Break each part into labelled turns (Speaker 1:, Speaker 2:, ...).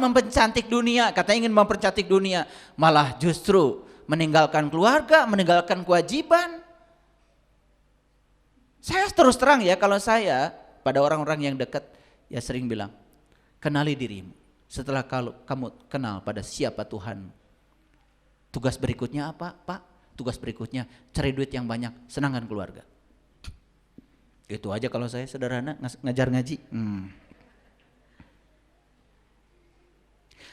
Speaker 1: mempercantik dunia, katanya ingin mempercantik dunia, malah justru meninggalkan keluarga, meninggalkan kewajiban. Saya terus terang ya, kalau saya pada orang-orang yang dekat ya sering bilang, kenali dirimu. Setelah kamu kenal pada siapa Tuhan, tugas berikutnya apa, Pak? Tugas berikutnya cari duit yang banyak, senangkan keluarga. Itu aja kalau saya sederhana ngajar ngaji.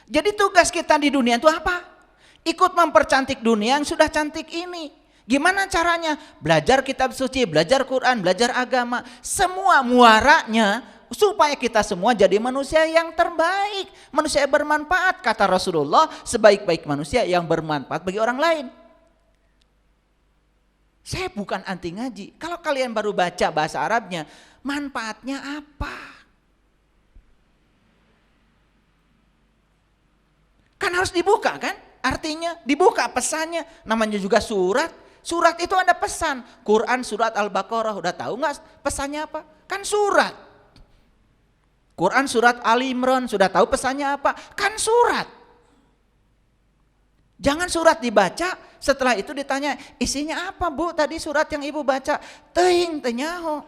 Speaker 1: Jadi tugas kita di dunia itu apa? Ikut mempercantik dunia yang sudah cantik ini. Gimana caranya? Belajar kitab suci, belajar Quran, belajar agama. Semua muaranya supaya kita semua jadi manusia yang terbaik. Manusia yang bermanfaat. Kata Rasulullah, sebaik-baik manusia yang bermanfaat bagi orang lain. Saya bukan anti ngaji. Kalau kalian baru baca bahasa Arabnya, manfaatnya apa? Kan harus dibuka kan? Artinya dibuka pesannya. Namanya juga surat. Surat itu ada pesan. Quran surat Al-Baqarah. Udah tahu gak pesannya apa? Kan surat. Quran surat Ali Imran. Sudah tahu pesannya apa? Kan surat. Jangan surat dibaca. Setelah itu ditanya, isinya apa Bu? Tadi surat yang ibu baca. Teuing teu nyaho.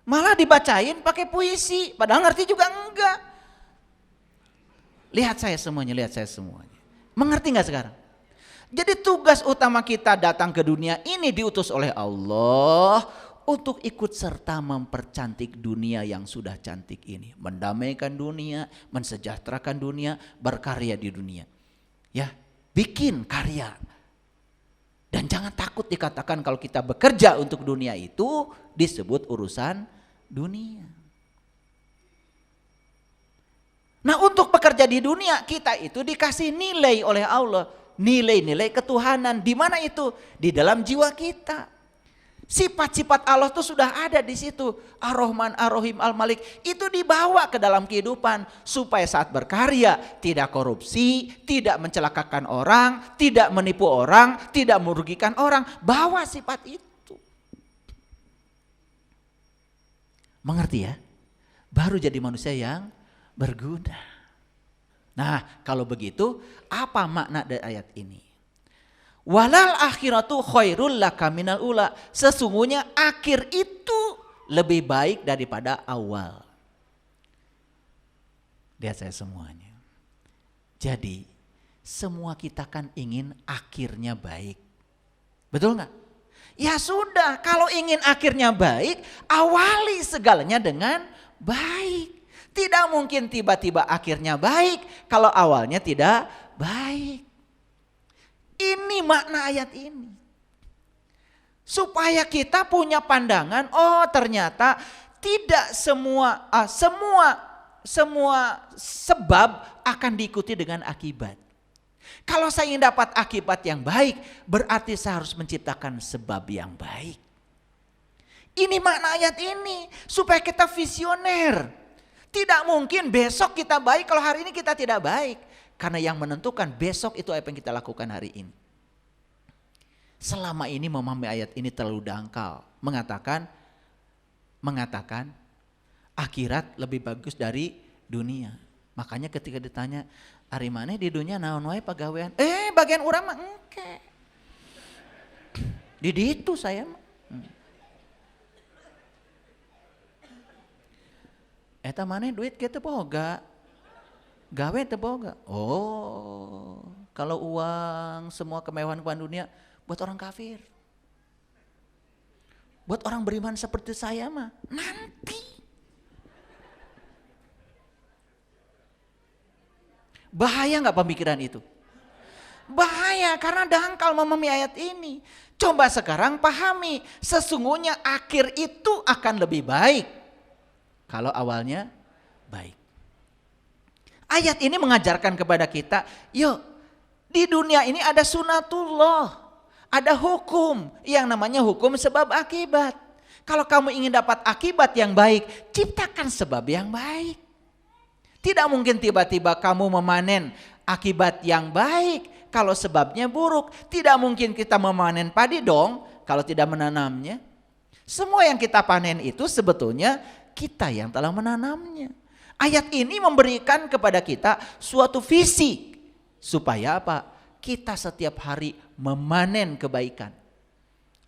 Speaker 1: Malah dibacain pakai puisi, padahal ngerti juga enggak. Lihat saya semuanya. Mengerti enggak sekarang? Jadi tugas utama kita datang ke dunia ini diutus oleh Allah untuk ikut serta mempercantik dunia yang sudah cantik ini. Mendamaikan dunia, mensejahterakan dunia, berkarya di dunia. Ya, bikin karya. Dan jangan takut dikatakan kalau kita bekerja untuk dunia itu disebut urusan dunia. Nah, untuk bekerja di dunia kita itu dikasih nilai oleh Allah, nilai-nilai ketuhanan. Di mana itu? Di dalam jiwa kita. Sifat-sifat Allah itu sudah ada di situ. Ar-Rahman, Ar-Rahim, Al-Malik itu dibawa ke dalam kehidupan supaya saat berkarya tidak korupsi, tidak mencelakakan orang, tidak menipu orang, tidak merugikan orang. Bawa sifat itu. Mengerti ya? Baru jadi manusia yang berguna. Nah, kalau begitu apa makna dari ayat ini? Walal akhiratu khairul laka minal ula. Sesungguhnya akhir itu lebih baik daripada awal. Lihat saya semuanya. Jadi semua kita kan ingin akhirnya baik. Betul nggak? Ya sudah, kalau ingin akhirnya baik, awali segalanya dengan baik. Tidak mungkin tiba-tiba akhirnya baik kalau awalnya tidak baik. Ini makna ayat ini. Supaya kita punya pandangan, oh ternyata tidak semua sebab akan diikuti dengan akibat. Kalau saya ingin dapat akibat yang baik, berarti saya harus menciptakan sebab yang baik. Ini makna ayat ini, supaya kita visioner. Tidak mungkin besok kita baik kalau hari ini kita tidak baik. Karena yang menentukan besok itu apa yang kita lakukan hari ini. Selama ini memahami ayat ini terlalu dangkal. Mengatakan akhirat lebih bagus dari dunia. Makanya ketika ditanya, ari maneh di dunia naon wae pagawean? Bagian urang mah engke. Di ditu saya mah. Eta maneh duit kieu teu boga. Gawe teu boga. Oh, kalau uang semua kemewahan dunia buat orang kafir. Buat orang beriman seperti saya mah nanti. Bahaya nggak pemikiran itu? Bahaya karena dangkal memahami ayat ini. Coba sekarang pahami, sesungguhnya akhir itu akan lebih baik kalau awalnya baik. Ayat ini mengajarkan kepada kita, yuk di dunia ini ada sunatullah, ada hukum yang namanya hukum sebab akibat. Kalau kamu ingin dapat akibat yang baik, ciptakan sebab yang baik. Tidak mungkin tiba-tiba kamu memanen akibat yang baik kalau sebabnya buruk. Tidak mungkin kita memanen padi dong kalau tidak menanamnya. Semua yang kita panen itu sebetulnya kita yang telah menanamnya. Ayat ini memberikan kepada kita suatu visi. Supaya apa? Kita setiap hari memanen kebaikan.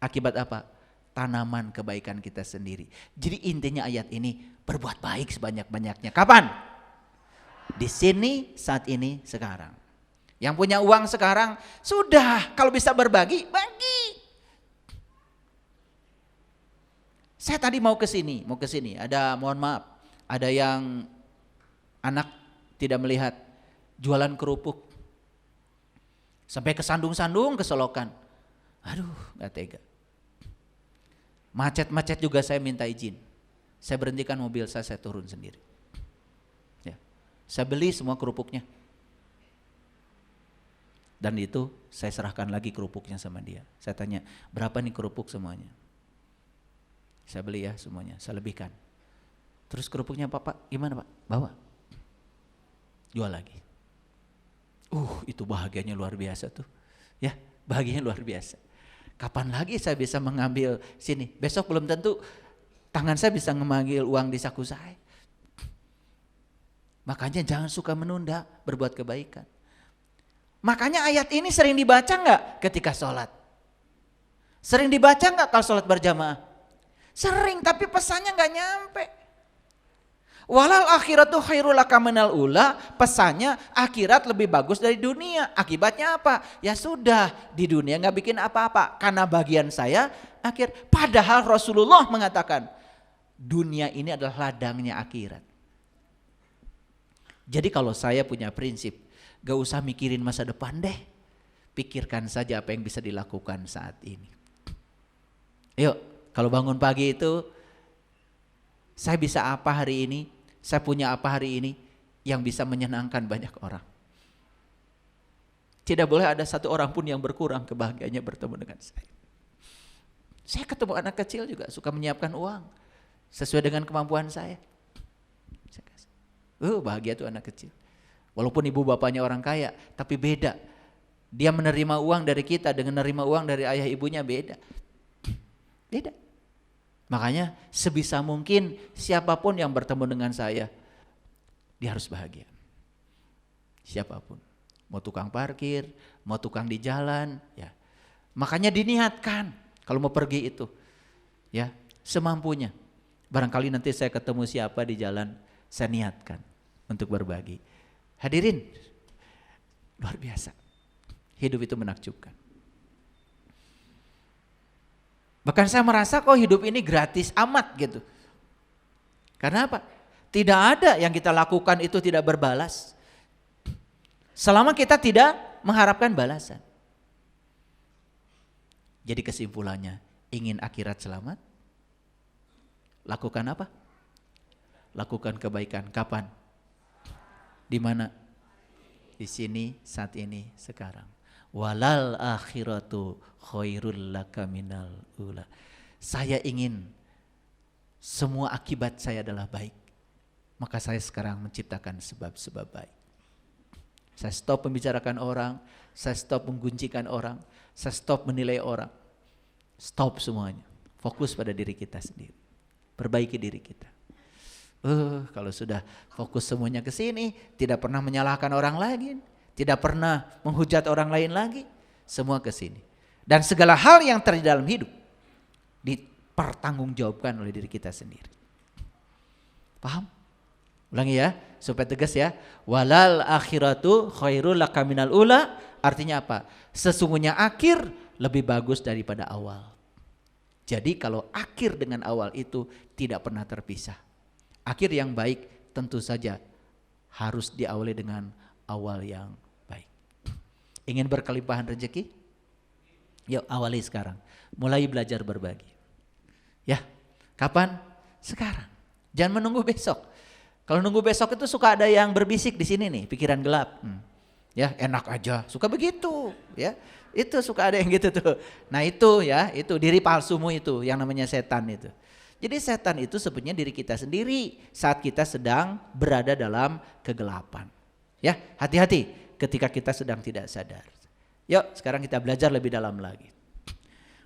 Speaker 1: Akibat apa? Tanaman kebaikan kita sendiri. Jadi intinya ayat ini, berbuat baik sebanyak-banyaknya. Kapan? Di sini, saat ini, sekarang. Yang punya uang sekarang, sudah. Kalau bisa berbagi, bagi. Saya tadi mau ke sini. Ada, mohon maaf, ada yang anak tidak melihat, jualan kerupuk. Sampai kesandung-sandung, kesolokan. Aduh, gak tega. Macet-macet juga saya minta izin. Saya berhentikan mobil saya turun sendiri. Ya. Saya beli semua kerupuknya. Dan itu saya serahkan lagi kerupuknya sama dia. Saya tanya, berapa nih kerupuk semuanya? Saya beli ya semuanya, saya lebihkan. Terus kerupuknya Pak, gimana Pak? Bawa. Jual lagi. Itu bahagianya luar biasa tuh. Ya, bahagianya luar biasa. Kapan lagi saya bisa mengambil sini? Besok belum tentu tangan saya bisa mengambil uang di saku saya. Makanya jangan suka menunda berbuat kebaikan. Makanya ayat ini sering dibaca enggak ketika sholat? Sering dibaca enggak kalau sholat berjamaah? Sering, tapi pesannya enggak nyampe. Walal akhiratu khairul laka minal ula, pesannya akhirat lebih bagus dari dunia. Akibatnya apa? Ya sudah, di dunia enggak bikin apa-apa karena bagian saya akhir. Padahal Rasulullah mengatakan dunia ini adalah ladangnya akhirat. Jadi kalau saya punya prinsip, gak usah mikirin masa depan deh. Pikirkan saja apa yang bisa dilakukan saat ini. Yuk, kalau bangun pagi itu, saya bisa apa hari ini? Saya punya apa hari ini yang bisa menyenangkan banyak orang? Tidak boleh ada satu orang pun yang berkurang kebahagiaannya bertemu dengan saya. Saya ketemu anak kecil juga suka menyiapkan uang sesuai dengan kemampuan saya. Saya kasih. Bahagia tuh anak kecil. Walaupun ibu bapaknya orang kaya, tapi beda. Dia menerima uang dari kita dengan menerima uang dari ayah ibunya beda. Beda. Makanya sebisa mungkin siapapun yang bertemu dengan saya, dia harus bahagia. Siapapun. Mau tukang parkir, mau tukang di jalan, ya. Makanya diniatkan kalau mau pergi itu, ya, semampunya. Barangkali nanti saya ketemu siapa di jalan, saya niatkan untuk berbagi. Hadirin, luar biasa. Hidup itu menakjubkan. Bahkan saya merasa kok hidup ini gratis amat gitu. Karena apa? Tidak ada yang kita lakukan itu tidak berbalas. Selama kita tidak mengharapkan balasan. Jadi kesimpulannya, ingin akhirat selamat? Lakukan apa? Lakukan kebaikan. Kapan? Di mana? Di sini, saat ini, sekarang. Walal akhiratu khairul laka minal ula. Saya ingin semua akibat saya adalah baik. Maka saya sekarang menciptakan sebab-sebab baik. Saya stop membicarakan orang, saya stop mengguncikan orang, saya stop menilai orang. Stop semuanya. Fokus pada diri kita sendiri. Perbaiki diri kita. Kalau sudah fokus semuanya ke sini, tidak pernah menyalahkan orang lain, tidak pernah menghujat orang lain lagi, semua ke sini. Dan segala hal yang terjadi dalam hidup dipertanggungjawabkan oleh diri kita sendiri. Paham? Ulangi ya, supaya tegas ya. Walal akhiratu khairul laka minal ula, artinya apa? Sesungguhnya akhir lebih bagus daripada awal. Jadi kalau akhir dengan awal itu tidak pernah terpisah. Akhir yang baik tentu saja harus diawali dengan awal yang baik. Ingin berkelimpahan rezeki? Yuk awali sekarang. Mulai belajar berbagi. Ya, kapan? Sekarang. Jangan menunggu besok. Kalau nunggu besok itu suka ada yang berbisik di sini nih, pikiran gelap. Ya, enak aja, suka begitu, ya. Itu suka ada yang gitu tuh. Nah itu ya, itu diri palsumu itu yang namanya setan itu. Jadi setan itu sebenarnya diri kita sendiri saat kita sedang berada dalam kegelapan. Ya, hati-hati ketika kita sedang tidak sadar. Yuk, sekarang kita belajar lebih dalam lagi.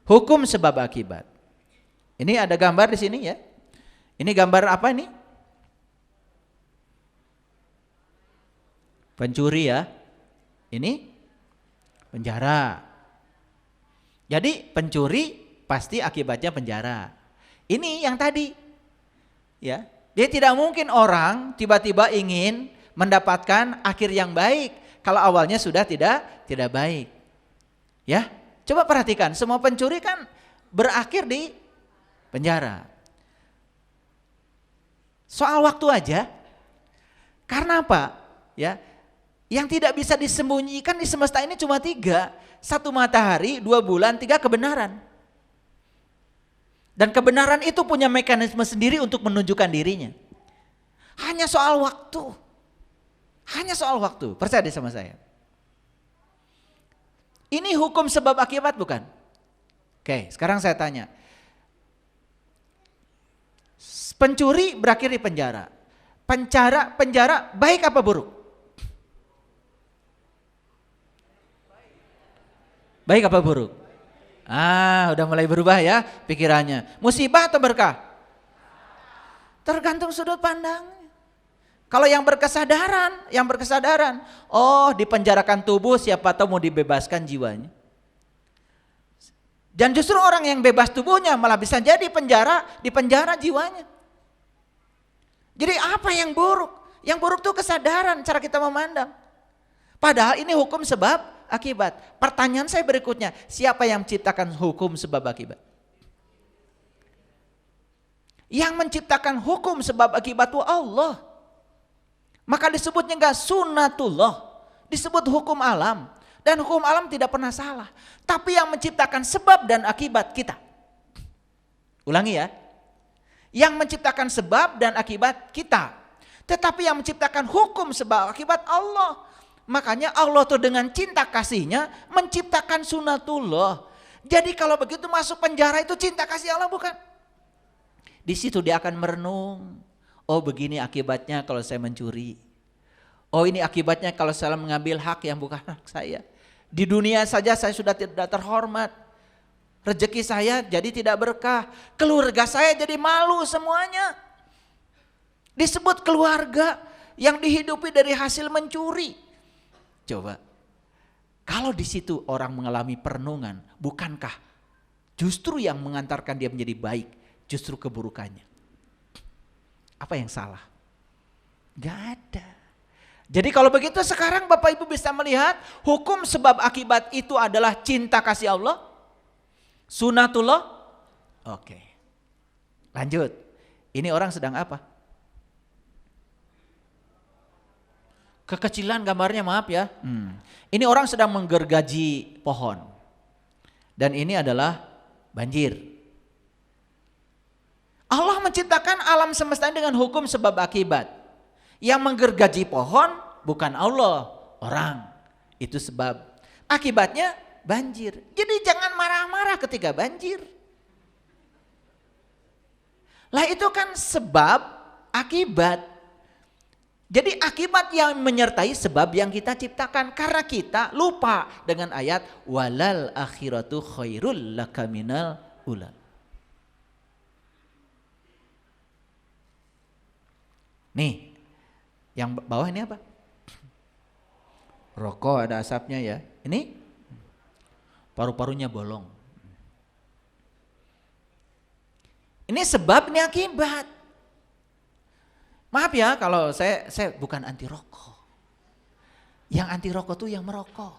Speaker 1: Hukum sebab akibat. Ini ada gambar di sini ya. Ini gambar apa ini? Pencuri ya. Ini penjara. Jadi pencuri pasti akibatnya penjara. Ini yang tadi. Ya. Dia tidak mungkin orang tiba-tiba ingin mendapatkan akhir yang baik kalau awalnya sudah tidak baik. Ya. Coba perhatikan, semua pencuri kan berakhir di penjara. Soal waktu aja. Karena apa? Ya. Yang tidak bisa disembunyikan di semesta ini cuma 3. 1 matahari, 2 bulan, 3 kebenaran. Dan kebenaran itu punya mekanisme sendiri untuk menunjukkan dirinya. Hanya soal waktu. Hanya soal waktu. Percaya deh sama saya. Ini hukum sebab akibat bukan? Oke, sekarang saya tanya. Pencuri berakhir di penjara. Penjara baik apa buruk? Baik apa buruk? Udah mulai berubah ya pikirannya. Musibah atau berkah? Tergantung sudut pandang. Kalau yang berkesadaran, oh dipenjarakan tubuh siapa tahu mau dibebaskan jiwanya. Dan justru orang yang bebas tubuhnya malah bisa jadi dipenjara jiwanya. Jadi apa yang buruk? Yang buruk itu kesadaran cara kita memandang. Padahal ini hukum sebab akibat. Pertanyaan saya berikutnya, siapa yang menciptakan hukum sebab akibat? Yang menciptakan hukum sebab akibat itu Allah. Maka disebutnya enggak sunnatullah, disebut hukum alam. Dan hukum alam tidak pernah salah. Tapi yang menciptakan sebab dan akibat kita. Ulangi ya. Yang menciptakan sebab dan akibat kita. Tetapi yang menciptakan hukum sebab akibat Allah. Makanya Allah tuh dengan cinta kasihnya menciptakan sunnatullah. Jadi kalau begitu masuk penjara itu cinta kasih Allah bukan? Di situ dia akan merenung. Oh begini akibatnya kalau saya mencuri. Oh ini akibatnya kalau saya mengambil hak yang bukan hak saya. Di dunia saja saya sudah tidak terhormat. Rezeki saya jadi tidak berkah. Keluarga saya jadi malu semuanya. Disebut keluarga yang dihidupi dari hasil mencuri. Coba, kalau di situ orang mengalami perenungan, bukankah justru yang mengantarkan dia menjadi baik, justru keburukannya? Apa yang salah? Gak ada. Jadi kalau begitu sekarang Bapak Ibu bisa melihat hukum sebab akibat itu adalah cinta kasih Allah, sunnatullah. Oke, lanjut. Ini orang sedang apa? Kekecilan gambarnya maaf ya. Ini orang sedang menggergaji pohon. Dan ini adalah banjir. Allah menciptakan alam semesta ini dengan hukum sebab akibat. Yang menggergaji pohon bukan Allah, orang. Itu sebab. Akibatnya banjir. Jadi jangan marah-marah ketika banjir. Lah itu kan sebab akibat. Jadi akibat yang menyertai sebab yang kita ciptakan karena kita lupa dengan ayat walal akhiratu khairul laka minal ula. Nih, yang bawah ini apa? Rokok ada asapnya ya. Ini paru-parunya bolong. Ini sebab, ini akibat. Maaf ya kalau saya bukan anti rokok. Yang anti rokok tuh yang merokok.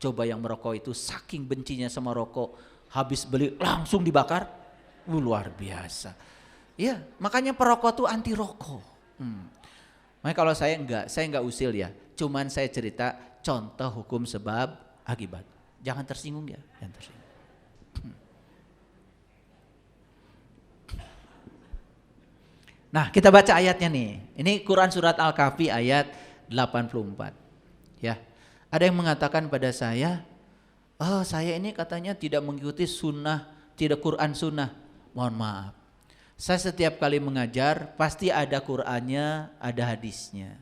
Speaker 1: Coba yang merokok itu saking bencinya sama rokok, habis beli langsung dibakar. Luar biasa. Iya, makanya perokok tuh anti rokok. Makanya kalau saya enggak usil ya. Cuman saya cerita contoh hukum sebab akibat. Jangan tersinggung ya, jangan tersinggung. Nah, kita baca ayatnya nih. Ini Quran surat Al-Kahfi ayat 84. Ya. Ada yang mengatakan pada saya, "Oh, saya ini katanya tidak mengikuti sunnah, tidak Quran sunnah." Mohon maaf. Saya setiap kali mengajar pasti ada Qurannya, ada hadisnya.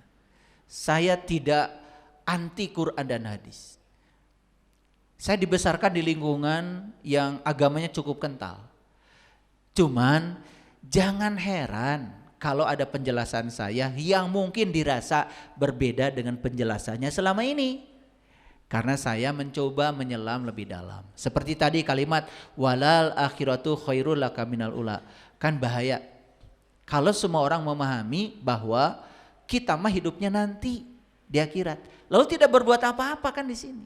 Speaker 1: Saya tidak anti Quran dan hadis. Saya dibesarkan di lingkungan yang agamanya cukup kental. Cuman jangan heran kalau ada penjelasan saya yang mungkin dirasa berbeda dengan penjelasannya selama ini. Karena saya mencoba menyelam lebih dalam. Seperti tadi kalimat walal akhiratu khairul laka minal ula. Kan bahaya kalau semua orang memahami bahwa kita mah hidupnya nanti di akhirat. Lalu tidak berbuat apa-apa kan di sini.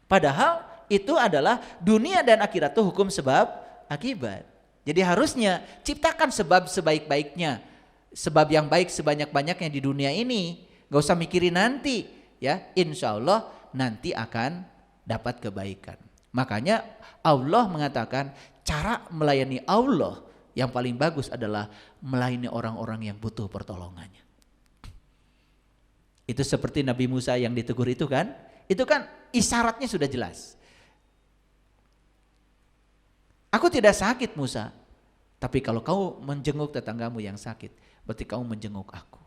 Speaker 1: Padahal itu adalah dunia dan akhirat itu hukum sebab akibat. Jadi harusnya ciptakan sebab sebaik-baiknya. Sebab yang baik sebanyak-banyaknya di dunia ini. Gak usah mikirin nanti. Ya, insya Allah nanti akan dapat kebaikan. Makanya Allah mengatakan cara melayani Allah yang paling bagus adalah melayani orang-orang yang butuh pertolongannya. Itu seperti Nabi Musa yang ditegur itu kan isyaratnya sudah jelas. Aku tidak sakit Musa, tapi kalau kau menjenguk tetanggamu yang sakit, berarti kau menjenguk aku.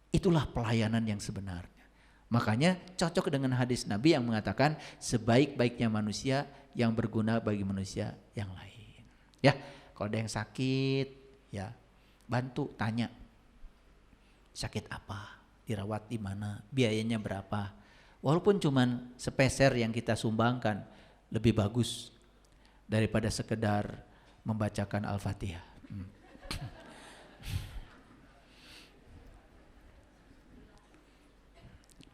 Speaker 1: Itulah pelayanan yang sebenarnya. Makanya cocok dengan hadis Nabi yang mengatakan sebaik-baiknya manusia yang berguna bagi manusia yang lain. Ya, kalau ada yang sakit, ya bantu, tanya sakit apa, dirawat di mana, biayanya berapa. Walaupun cuman sepeser yang kita sumbangkan lebih bagus daripada sekedar membacakan Al-Fatihah.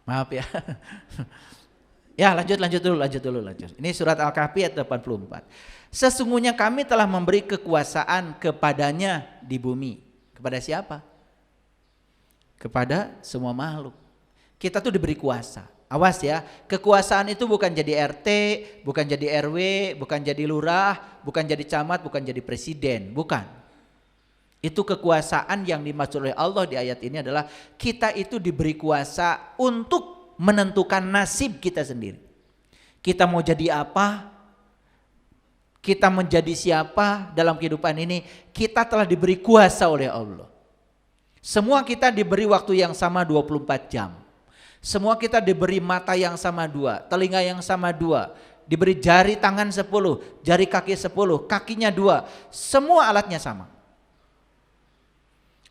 Speaker 1: Maaf ya. Ya lanjut dulu. Ini surat Al-Kahfi ayat 84. Sesungguhnya kami telah memberi kekuasaan kepadanya di bumi. Kepada siapa? Kepada semua makhluk. Kita tuh diberi kuasa. Awas ya, kekuasaan itu bukan jadi RT, bukan jadi RW, bukan jadi lurah, bukan jadi camat, bukan jadi presiden, bukan. Itu kekuasaan yang dimaksud oleh Allah di ayat ini adalah kita itu diberi kuasa untuk menentukan nasib kita sendiri. Kita mau jadi apa, kita menjadi siapa dalam kehidupan ini, kita telah diberi kuasa oleh Allah. Semua kita diberi waktu yang sama 24 jam. Semua kita diberi mata yang sama 2, telinga yang sama 2, diberi jari tangan 10, jari kaki 10, kakinya 2, semua alatnya sama.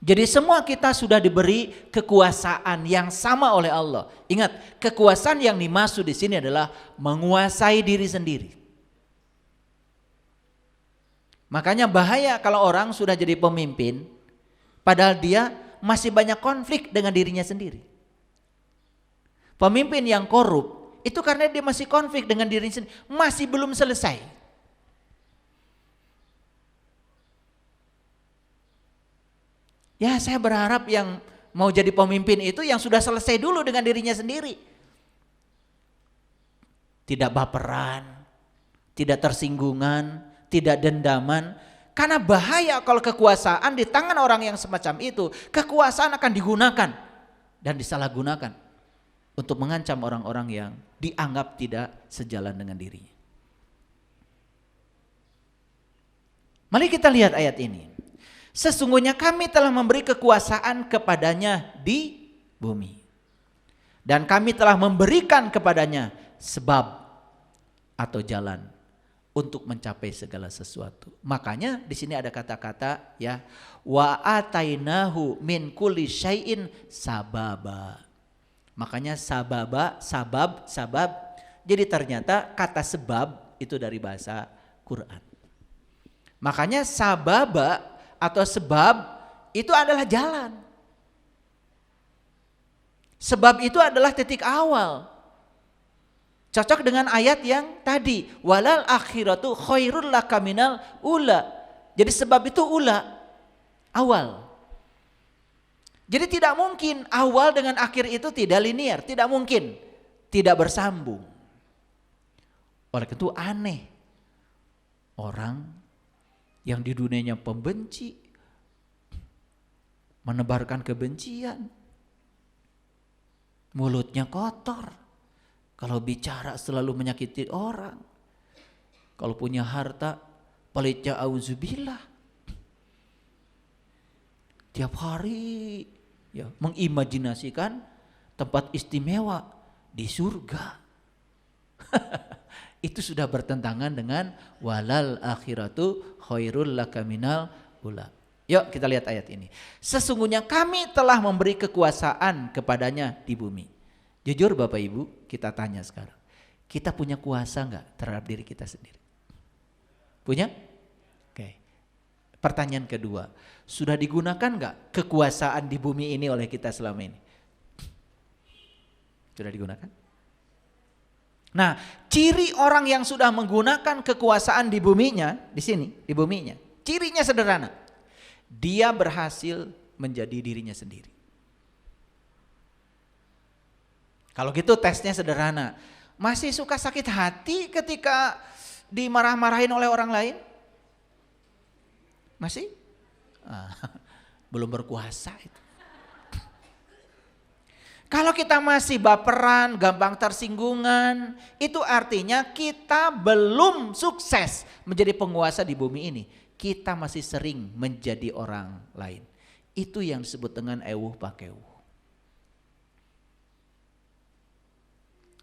Speaker 1: Jadi semua kita sudah diberi kekuasaan yang sama oleh Allah. Ingat, kekuasaan yang dimaksud di sini adalah menguasai diri sendiri. Makanya bahaya kalau orang sudah jadi pemimpin, padahal dia masih banyak konflik dengan dirinya sendiri. Pemimpin yang korup itu karena dia masih konflik dengan dirinya sendiri, masih belum selesai. Ya saya berharap yang mau jadi pemimpin itu yang sudah selesai dulu dengan dirinya sendiri. Tidak baperan, tidak tersinggungan, tidak dendaman. Karena bahaya kalau kekuasaan di tangan orang yang semacam itu, kekuasaan akan digunakan dan disalahgunakan untuk mengancam orang-orang yang dianggap tidak sejalan dengan dirinya. Mari kita lihat ayat ini. Sesungguhnya kami telah memberi kekuasaan kepadanya di bumi. Dan kami telah memberikan kepadanya sebab atau jalan untuk mencapai segala sesuatu. Makanya di sini ada kata-kata ya, wa atainahu min kulli syai'in sababa. Makanya sababa, sabab. Jadi ternyata kata sebab itu dari bahasa Quran. Makanya sababa atau sebab itu adalah jalan. Sebab itu adalah titik awal. Cocok dengan ayat yang tadi, walal akhiratu khairul laka minal ula. Jadi sebab itu ula, awal. Jadi tidak mungkin awal dengan akhir itu tidak linear, tidak mungkin, tidak bersambung. Oleh itu aneh orang yang di dunianya pembenci, menebarkan kebencian, mulutnya kotor, kalau bicara selalu menyakiti orang, kalau punya harta pelitnya auzubillah, tiap hari ya mengimajinasikan tempat istimewa di surga. Itu sudah bertentangan dengan walal akhiratu khairul laka minal ula. Yuk kita lihat ayat ini. Sesungguhnya kami telah memberi kekuasaan kepadanya di bumi. Jujur Bapak Ibu, kita tanya sekarang. Kita punya kuasa enggak terhadap diri kita sendiri? Punya? Oke. Pertanyaan kedua, sudah digunakan enggak kekuasaan di bumi ini oleh kita selama ini? Sudah digunakan? Nah, ciri orang yang sudah menggunakan kekuasaan di buminya, di sini, di buminya, cirinya sederhana. Dia berhasil menjadi dirinya sendiri. Kalau gitu tesnya sederhana. Masih suka sakit hati ketika dimarah-marahin oleh orang lain? Masih? Belum berkuasa itu. Kalau kita masih baperan, gampang tersinggungan, itu artinya kita belum sukses menjadi penguasa di bumi ini. Kita masih sering menjadi orang lain. Itu yang disebut dengan ewuh pakewuh.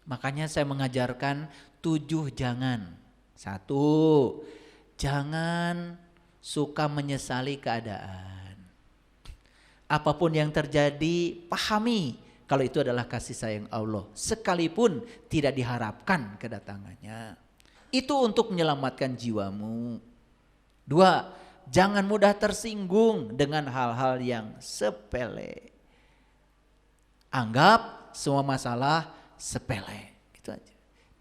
Speaker 1: Makanya saya mengajarkan 7 jangan. 1, jangan suka menyesali keadaan. Apapun yang terjadi, pahami kalau itu adalah kasih sayang Allah. Sekalipun tidak diharapkan kedatangannya. Itu untuk menyelamatkan jiwamu. 2, jangan mudah tersinggung dengan hal-hal yang sepele. Anggap semua masalah sepele. Itu aja.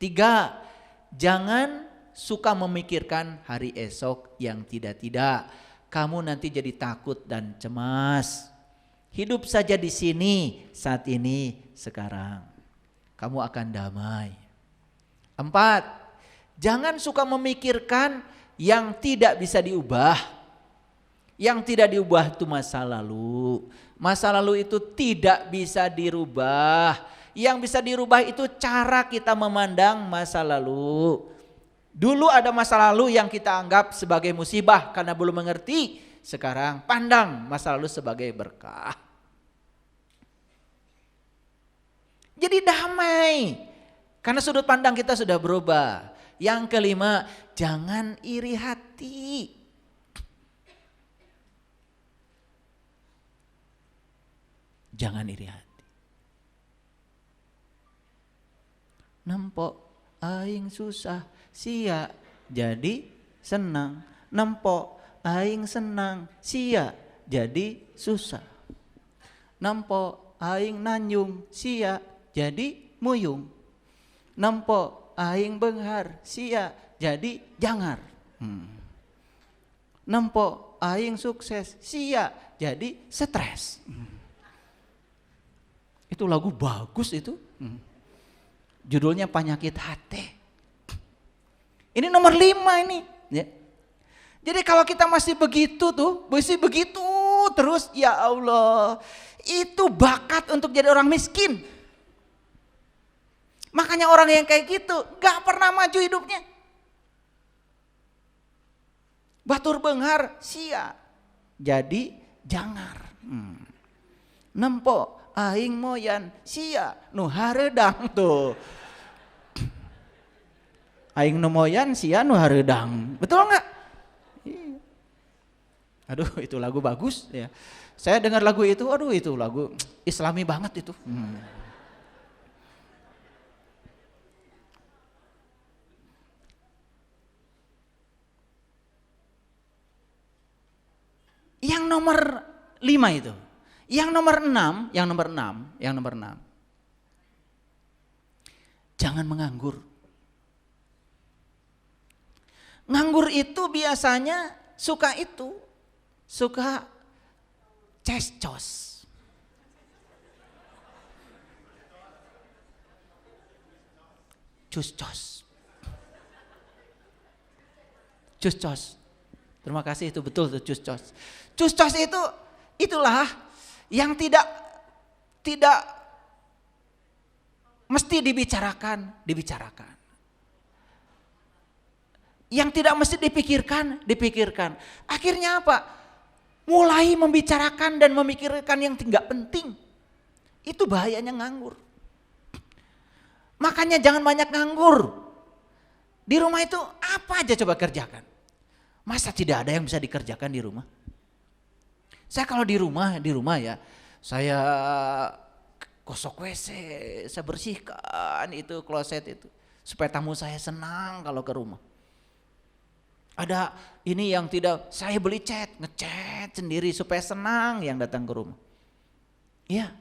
Speaker 1: 3, jangan suka memikirkan hari esok yang tidak-tidak. Kamu nanti jadi takut dan cemas. Hidup saja di sini, saat ini, sekarang. Kamu akan damai. 4, jangan suka memikirkan yang tidak bisa diubah. Yang tidak diubah itu masa lalu. Masa lalu itu tidak bisa dirubah. Yang bisa dirubah itu cara kita memandang masa lalu. Dulu ada masa lalu yang kita anggap sebagai musibah karena belum mengerti. Sekarang pandang masa lalu sebagai berkah. Jadi damai. Karena sudut pandang kita sudah berubah. Yang kelima, jangan iri hati. Jangan iri hati. Nempok aing susah sia jadi senang. Nempok aing senang sia jadi susah. Nempok aing nanyung sia jadi muyung. Nempok aing benghar sia jadi jangar. Nempok aing sukses sia jadi stres. Itu lagu bagus itu. Judulnya Penyakit Hati. Ini nomor 5 ini. Ya. Jadi kalau kita masih begitu terus, ya Allah, itu bakat untuk jadi orang miskin. Makanya orang yang kayak gitu gak pernah maju hidupnya. Batur benghar sia jadi jangar. Nempok aing moyan sia nu hareudang tuh. Aing nu moyan sia nu hareudang. Betul enggak? Aduh, itu lagu bagus ya. Saya dengar lagu itu, aduh itu lagu Islami banget itu. Yang nomor 5 itu. Yang nomor 6. Jangan menganggur. Nganggur itu biasanya suka cescos. Cuscos. Terima kasih, itu betul tuh cuscos. Cuscos itulah yang tidak mesti dibicarakan. Yang tidak mesti dipikirkan. Akhirnya apa? Mulai membicarakan dan memikirkan yang tidak penting. Itu bahayanya nganggur. Makanya jangan banyak nganggur. Di rumah itu apa aja coba kerjakan. Masa tidak ada yang bisa dikerjakan di rumah? Saya kalau di rumah ya, saya gosok WC, saya bersihkan itu kloset itu. Supaya tamu saya senang kalau ke rumah. Ada ini yang tidak, saya beli ngecat sendiri supaya senang yang datang ke rumah. Iya,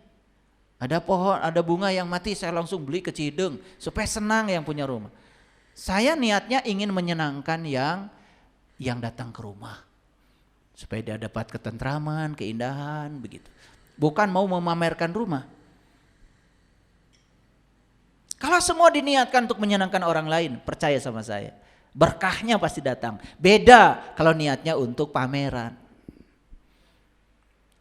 Speaker 1: ada pohon, ada bunga yang mati saya langsung beli ke Cideng supaya senang yang punya rumah. Saya niatnya ingin menyenangkan yang datang ke rumah. Supaya dia dapat ketentraman, keindahan begitu. Bukan mau memamerkan rumah. Kalau semua diniatkan untuk menyenangkan orang lain, percaya sama saya, berkahnya pasti datang. Beda kalau niatnya untuk pameran.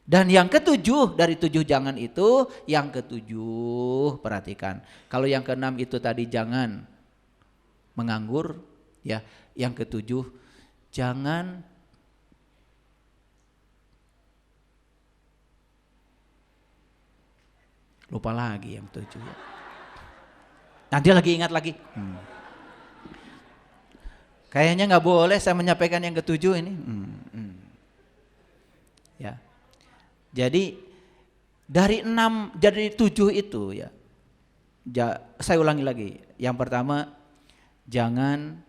Speaker 1: Dan yang ketujuh dari 7 jangan itu, yang ketujuh perhatikan. Kalau yang keenam itu tadi jangan menganggur, ya. Yang ketujuh jangan lupa lagi yang ketujuh ya. Nanti lagi ingat lagi. Kayaknya nggak boleh saya menyampaikan yang ketujuh ini. Ya. Jadi dari 7 itu ya. Saya ulangi lagi. Yang pertama jangan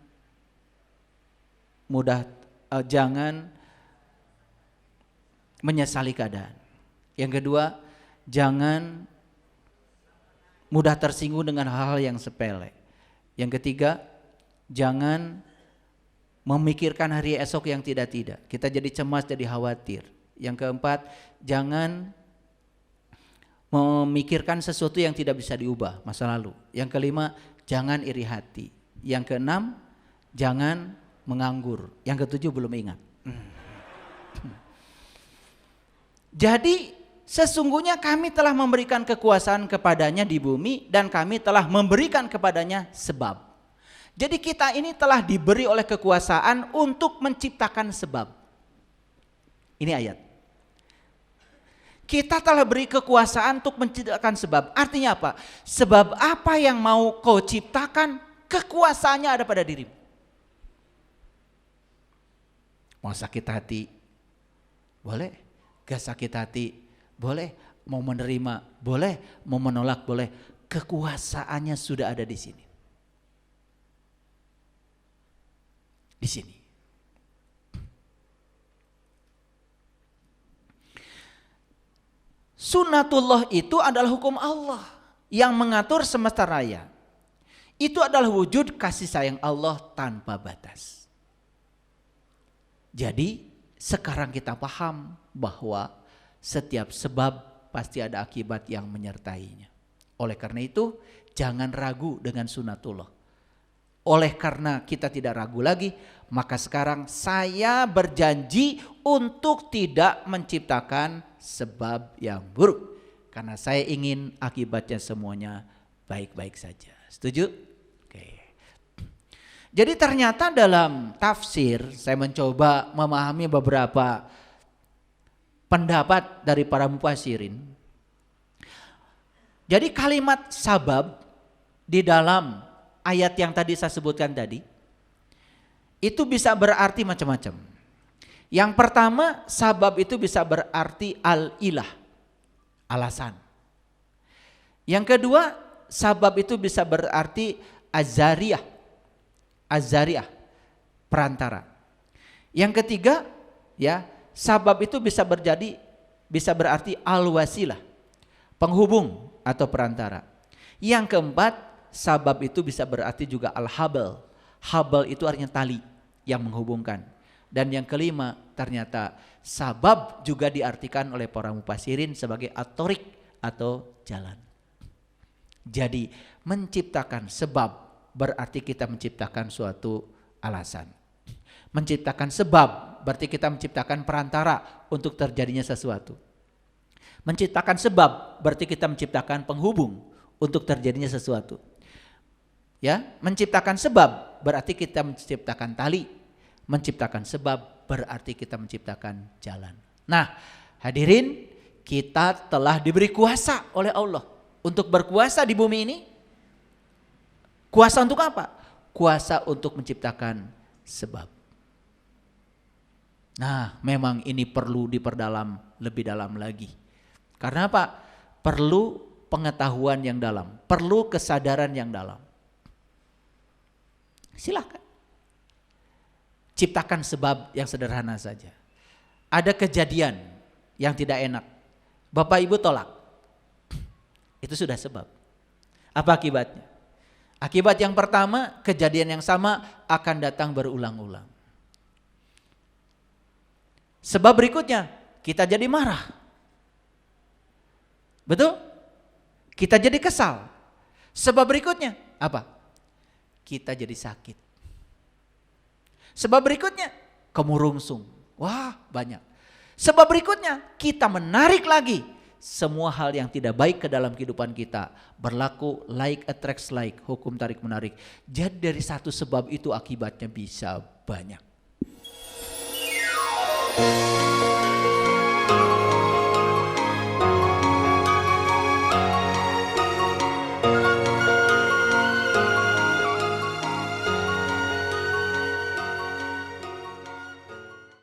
Speaker 1: menyesali keadaan. Yang kedua, jangan mudah tersinggung dengan hal-hal yang sepele. Yang ketiga, jangan memikirkan hari esok yang tidak-tidak. Kita jadi cemas, jadi khawatir. Yang keempat, jangan memikirkan sesuatu yang tidak bisa diubah, masa lalu. Yang kelima, jangan iri hati. Yang keenam, jangan menganggur. Yang ketujuh belum ingat. Jadi sesungguhnya kami telah memberikan kekuasaan kepadanya di bumi dan kami telah memberikan kepadanya sebab. Jadi kita ini telah diberi oleh kekuasaan untuk menciptakan sebab. Ini ayat. Kita telah beri kekuasaan untuk menciptakan sebab. Artinya apa? Sebab apa yang mau kau ciptakan, kekuasaannya ada pada dirimu. Mau sakit hati, boleh. Gak sakit hati, boleh. Mau menerima, boleh. Mau menolak, boleh. Kekuasaannya sudah ada di sini. Di sini. Sunnatullah itu adalah hukum Allah yang mengatur semesta raya. Itu adalah wujud kasih sayang Allah tanpa batas. Jadi sekarang kita paham bahwa setiap sebab pasti ada akibat yang menyertainya. Oleh karena itu jangan ragu dengan sunnatullah. Oleh karena kita tidak ragu lagi, maka sekarang saya berjanji untuk tidak menciptakan sebab yang buruk. Karena saya ingin akibatnya semuanya baik-baik saja. Setuju? Oke. Jadi ternyata dalam tafsir saya mencoba memahami beberapa pendapat dari para mufassirin. Jadi kalimat sabab di dalam ayat yang tadi saya sebutkan tadi itu bisa berarti macam-macam. Yang pertama, sabab itu bisa berarti al-ilah, alasan. Yang kedua, sabab itu bisa berarti azariyah, perantara. Yang ketiga, ya, sabab itu bisa berarti al-wasilah, penghubung atau perantara. Yang keempat, sabab itu bisa berarti juga al-habal. Habal itu artinya tali yang menghubungkan. Dan yang kelima, ternyata sabab juga diartikan oleh para mufassirin sebagai at-thoriq atau jalan. Jadi menciptakan sebab berarti kita menciptakan suatu alasan. Menciptakan sebab berarti kita menciptakan perantara untuk terjadinya sesuatu. Menciptakan sebab berarti kita menciptakan penghubung untuk terjadinya sesuatu. Ya, menciptakan sebab berarti kita menciptakan tali. Menciptakan sebab berarti kita menciptakan jalan. Nah, hadirin, kita telah diberi kuasa oleh Allah untuk berkuasa di bumi ini. Kuasa untuk apa? kuasa untuk menciptakan sebab. Nah, memang ini perlu diperdalam lebih dalam lagi. Karena apa? Perlu pengetahuan yang dalam, perlu kesadaran yang dalam. Silahkan. Ciptakan sebab yang sederhana saja. Ada kejadian yang tidak enak, Bapak Ibu tolak. Itu sudah sebab. Apa akibatnya? Akibat yang pertama, kejadian yang sama akan datang berulang-ulang. Sebab berikutnya, kita jadi marah. Betul? Kita jadi kesal. Sebab berikutnya, apa? Kita jadi sakit. Sebab berikutnya, kemurungsung. Wah, banyak. Sebab berikutnya, kita menarik lagi semua hal yang tidak baik ke dalam kehidupan kita. Berlaku like attracts like, hukum tarik menarik. Jadi dari satu sebab itu akibatnya bisa banyak.